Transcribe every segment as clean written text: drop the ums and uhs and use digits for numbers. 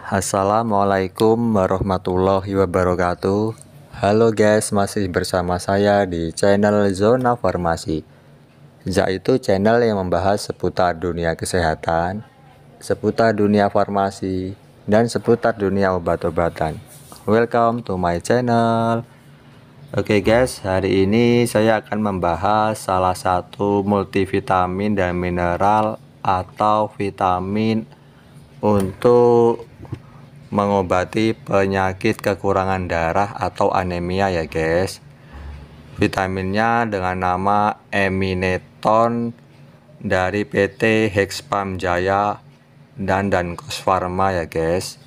Assalamualaikum warahmatullahi wabarakatuh. Halo guys, masih bersama saya di channel Zona Farmasi, yaitu channel yang membahas seputar dunia kesehatan, seputar dunia farmasi, dan seputar dunia obat-obatan. Welcome to my channel. Oke guys, hari ini saya akan membahas salah satu multivitamin dan mineral atau vitamin untuk mengobati penyakit kekurangan darah atau anemia ya guys. Vitaminnya dengan nama Emineton dari PT Hexpam Jaya dan Dankos Pharma ya guys.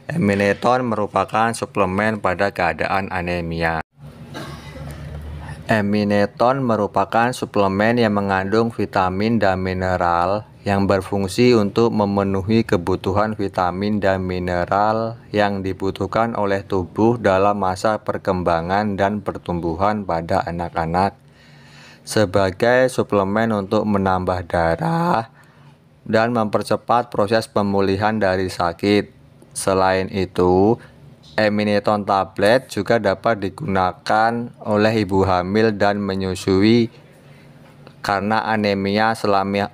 Emineton merupakan suplemen pada keadaan anemia. Emineton merupakan suplemen yang mengandung vitamin dan mineral yang berfungsi untuk memenuhi kebutuhan vitamin dan mineral yang dibutuhkan oleh tubuh dalam masa perkembangan dan pertumbuhan pada anak-anak, sebagai suplemen untuk menambah darah dan mempercepat proses pemulihan dari sakit. Selain itu, Emineton tablet juga dapat digunakan oleh ibu hamil dan menyusui karena anemia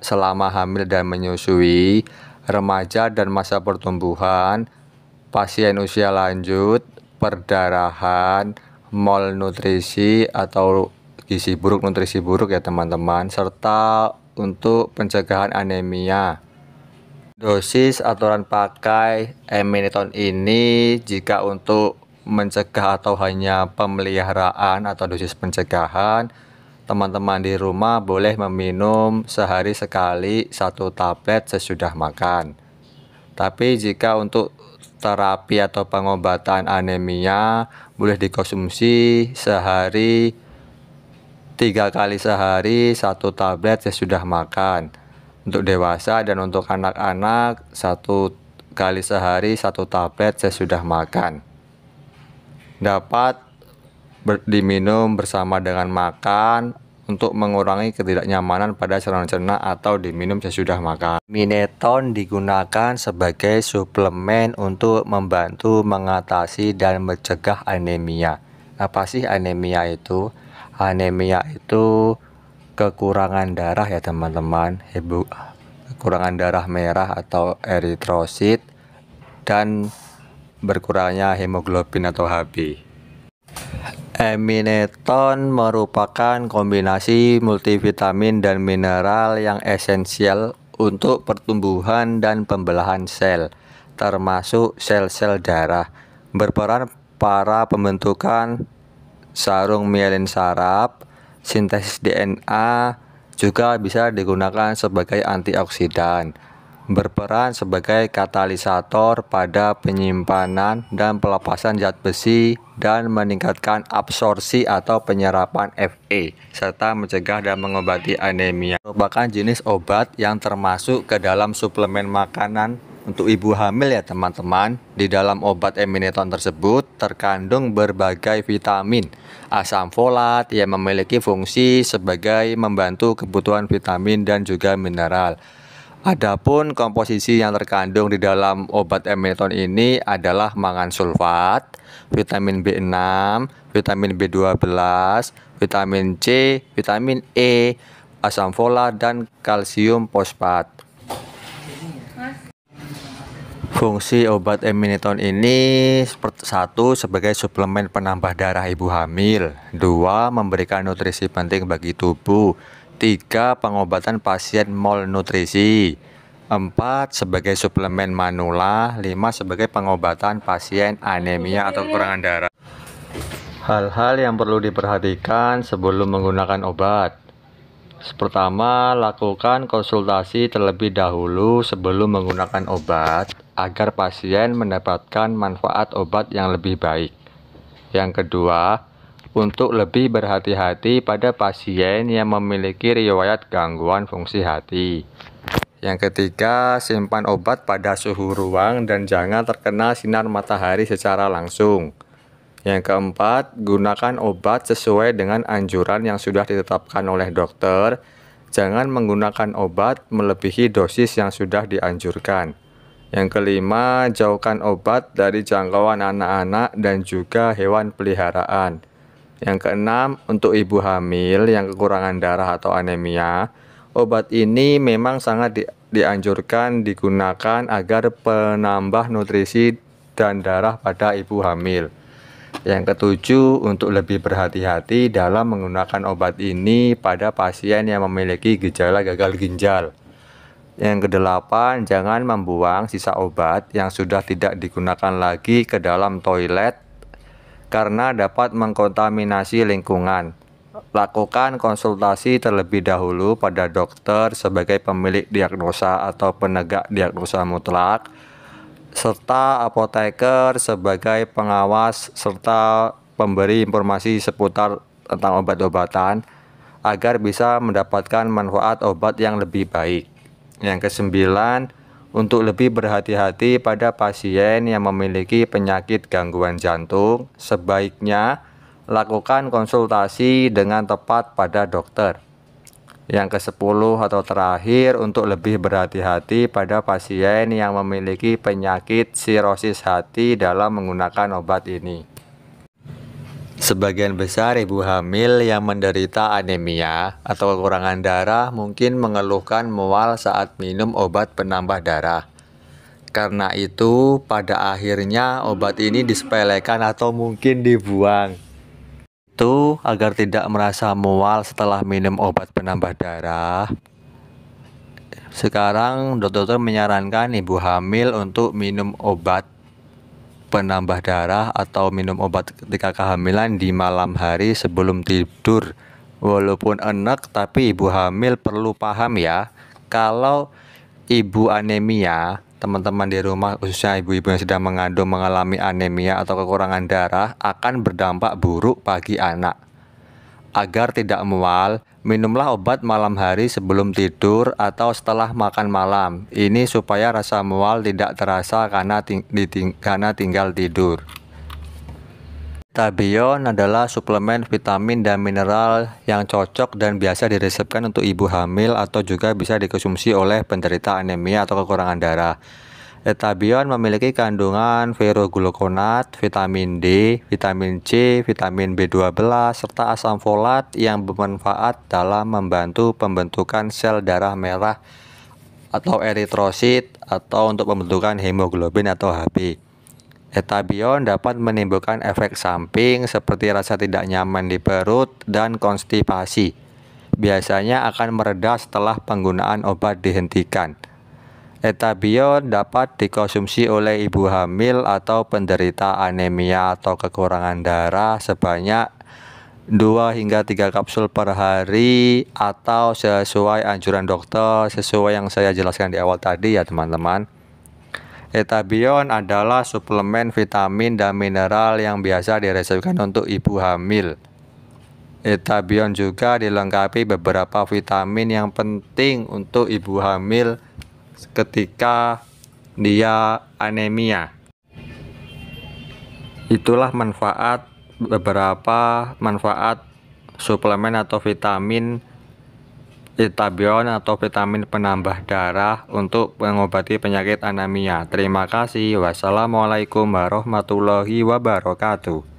selama hamil dan menyusui, remaja dan masa pertumbuhan, pasien usia lanjut, perdarahan, malnutrisi atau gizi buruk, nutrisi buruk ya teman-teman, serta untuk pencegahan anemia. Dosis aturan pakai Emineton ini jika untuk mencegah atau hanya pemeliharaan atau dosis pencegahan, teman-teman di rumah boleh meminum sehari sekali 1 tablet sesudah makan. Tapi jika untuk terapi atau pengobatan anemia boleh dikonsumsi sehari 3 kali sehari 1 tablet sesudah makan. Untuk dewasa dan untuk anak-anak 1 kali sehari 1 tablet sesudah makan. Dapat diminum bersama dengan makan untuk mengurangi ketidaknyamanan pada saluran cerna atau diminum sesudah makan. Emineton digunakan sebagai suplemen untuk membantu mengatasi dan mencegah anemia. Apa sih anemia itu? Anemia itu kekurangan darah ya teman-teman, kekurangan darah merah atau eritrosit dan berkurangnya hemoglobin atau Hb. Emineton merupakan kombinasi multivitamin dan mineral yang esensial untuk pertumbuhan dan pembelahan sel, termasuk sel-sel darah, berperan pada pembentukan sarung mielin saraf, sintesis DNA, juga bisa digunakan sebagai antioksidan, berperan sebagai katalisator pada penyimpanan dan pelepasan zat besi dan meningkatkan absorpsi atau penyerapan Fe, serta mencegah dan mengobati anemia. Merupakan jenis obat yang termasuk ke dalam suplemen makanan untuk ibu hamil ya teman-teman. Di dalam obat Emineton tersebut terkandung berbagai vitamin, asam folat yang memiliki fungsi sebagai membantu kebutuhan vitamin dan juga mineral. Adapun komposisi yang terkandung di dalam obat Emineton ini adalah mangan sulfat, vitamin B6, vitamin B12, vitamin C, vitamin E, asam folat, dan kalsium fosfat. Fungsi obat Emineton ini 1. Sebagai suplemen penambah darah ibu hamil. 2. Memberikan nutrisi penting bagi tubuh. 3. Pengobatan pasien malnutrisi. 4. Sebagai suplemen manula. 5. Sebagai pengobatan pasien anemia atau kekurangan darah. Hal-hal yang perlu diperhatikan sebelum menggunakan obat. Pertama, lakukan konsultasi terlebih dahulu sebelum menggunakan obat agar pasien mendapatkan manfaat obat yang lebih baik. Yang kedua, untuk lebih berhati-hati pada pasien yang memiliki riwayat gangguan fungsi hati. Yang ketiga, simpan obat pada suhu ruang dan jangan terkena sinar matahari secara langsung. Yang keempat, gunakan obat sesuai dengan anjuran yang sudah ditetapkan oleh dokter. Jangan menggunakan obat melebihi dosis yang sudah dianjurkan. Yang kelima, jauhkan obat dari jangkauan anak-anak dan juga hewan peliharaan. Yang keenam, untuk ibu hamil yang kekurangan darah atau anemia, obat ini memang sangat dianjurkan digunakan agar penambah nutrisi dan darah pada ibu hamil. Yang ketujuh, untuk lebih berhati-hati dalam menggunakan obat ini pada pasien yang memiliki gejala gagal ginjal. Yang kedelapan, jangan membuang sisa obat yang sudah tidak digunakan lagi ke dalam toilet karena dapat mengkontaminasi lingkungan. Lakukan konsultasi terlebih dahulu pada dokter sebagai pemilik diagnosa atau penegak diagnosa mutlak, serta apoteker sebagai pengawas serta pemberi informasi seputar tentang obat-obatan agar bisa mendapatkan manfaat obat yang lebih baik. Yang kesembilan, untuk lebih berhati-hati pada pasien yang memiliki penyakit gangguan jantung, sebaiknya lakukan konsultasi dengan tepat pada dokter. Yang ke-10 atau terakhir, untuk lebih berhati-hati pada pasien yang memiliki penyakit sirosis hati dalam menggunakan obat ini. Sebagian besar ibu hamil yang menderita anemia atau kekurangan darah mungkin mengeluhkan mual saat minum obat penambah darah. Karena itu, pada akhirnya obat ini disepelekan atau mungkin dibuang. Itu agar tidak merasa mual setelah minum obat penambah darah. Sekarang dokter menyarankan ibu hamil untuk minum obat penambah darah atau minum obat ketika kehamilan di malam hari sebelum tidur. Walaupun enak, tapi ibu hamil perlu paham ya, kalau ibu anemia, teman-teman di rumah khususnya ibu-ibu yang sedang mengandung mengalami anemia atau kekurangan darah akan berdampak buruk bagi anak. Agar tidak mual, minumlah obat malam hari sebelum tidur atau setelah makan malam. Ini supaya rasa mual tidak terasa karena tinggal tidur. Etabion adalah suplemen vitamin dan mineral yang cocok dan biasa diresepkan untuk ibu hamil atau juga bisa dikonsumsi oleh penderita anemia atau kekurangan darah. Etabion memiliki kandungan ferrogluconat, vitamin D, vitamin C, vitamin B12, serta asam folat yang bermanfaat dalam membantu pembentukan sel darah merah atau eritrosit atau untuk pembentukan hemoglobin atau Hb. Etabion dapat menimbulkan efek samping seperti rasa tidak nyaman di perut dan konstipasi. Biasanya akan mereda setelah penggunaan obat dihentikan. Etabion dapat dikonsumsi oleh ibu hamil atau penderita anemia atau kekurangan darah sebanyak 2 hingga 3 kapsul per hari atau sesuai anjuran dokter, sesuai yang saya jelaskan di awal tadi ya teman-teman. Etabion adalah suplemen vitamin dan mineral yang biasa diresepkan untuk ibu hamil. Etabion juga dilengkapi beberapa vitamin yang penting untuk ibu hamil ketika dia anemia. Itulah beberapa manfaat suplemen atau vitamin Etabion atau vitamin penambah darah untuk mengobati penyakit anemia. Terima kasih. Wassalamualaikum warahmatullahi wabarakatuh.